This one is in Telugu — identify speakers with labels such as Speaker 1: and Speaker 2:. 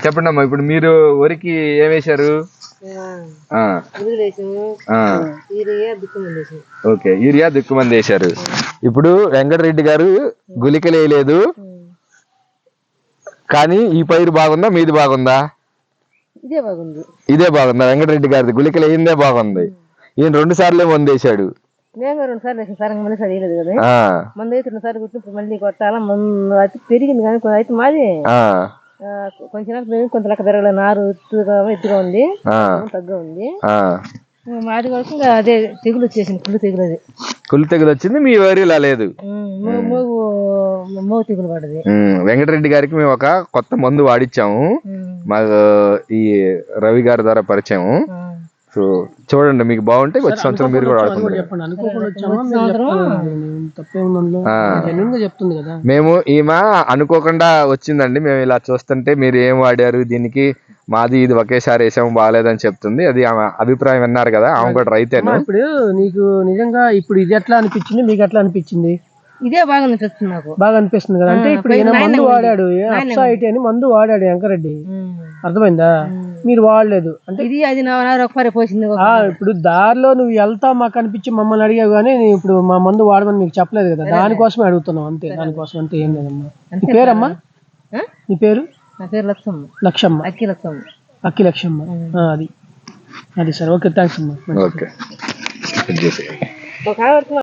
Speaker 1: చెప్పండి అమ్మా. ఇప్పుడు మీరు వరికి ఏం వేశారు? ఓకే, యూరియా దిక్కుమంది వేశారు. ఇప్పుడు వెంకటరెడ్డి గారు గుళికలు వేయలేదు, కానీ ఈ పైరు బాగుందా మీది బాగుందా? ఇదే బాగుందా? వెంకటరెడ్డి గారిది గుళికలు వేయిందే బాగుంది. ఈయన 2 సార్లు మందు వేశాడు.
Speaker 2: మళ్ళీ కొట్టాలా మందు అయితే పెరిగింది కానీ అయితే మాది కొంచెం కొంత లెక్క పెరగలేదు. నారు ఎత్తుగా ఉంది, తగ్గా ఉంది మాది వరకు. ఇంకా అదే తెగులు వచ్చేసింది, కుళ్ళు తెగులు
Speaker 1: వచ్చింది. మీ వరి ఇలా లేదు,
Speaker 2: మోగు తెగులు పడ్డది.
Speaker 1: వెంకటరెడ్డి గారికి మేము ఒక కొత్త మందు వాడిచ్చాము, మాకు ఈ రవి గారి ద్వారా పరిచయం. సో చూడండి, మీకు బాగుంటే వచ్చే సంవత్సరం మీరు కూడా వాడుకుంటారు. మేము ఈమె అనుకోకుండా వచ్చిందండి. మేము ఇలా చూస్తుంటే మీరు ఏం వాడారు దీనికి, మాది ఇది ఒకేసారి వేసాము బాగాలేదని చెప్తుంది. అది ఆమె అభిప్రాయం విన్నారు కదా, ఆమె కూడా రైతేను.
Speaker 3: ఇప్పుడు నీకు నిజంగా ఇప్పుడు ఇది ఎట్లా అనిపించింది, మీకు ఎట్లా అనిపించింది?
Speaker 2: ఇదే బాగా అనిపిస్తుంది, నాకు
Speaker 3: బాగా అనిపిస్తుంది కదా. అంటే ఇప్పుడు ఈయన మందు వాడాడు, అప్సైట్ అని మందు వాడాడు వెంకరెడ్డి, అర్థమైందా? మీరు వాడలేదు అంటే
Speaker 2: ఇది అది పోసింది.
Speaker 3: ఇప్పుడు దారిలో నువ్వు వెళ్తా మాకు అనిపించి మమ్మల్ని అడిగావు, కానీ ఇప్పుడు మా మందు వాడమని నీకు చెప్పలేదు కదా, దానికోసమే అడుగుతున్నావు అంతే. దానికోసం అంతే, ఏం లేదమ్మా. నీ పేరమ్మా? నీ పేరు?
Speaker 2: నా పేరు లక్ష్మమ్మ.
Speaker 3: లక్ష్మమ్మ, అక్కి లక్ష్మమ్మ. అది సరే, ఓకే, థ్యాంక్స్ అమ్మా.
Speaker 1: ఓకే.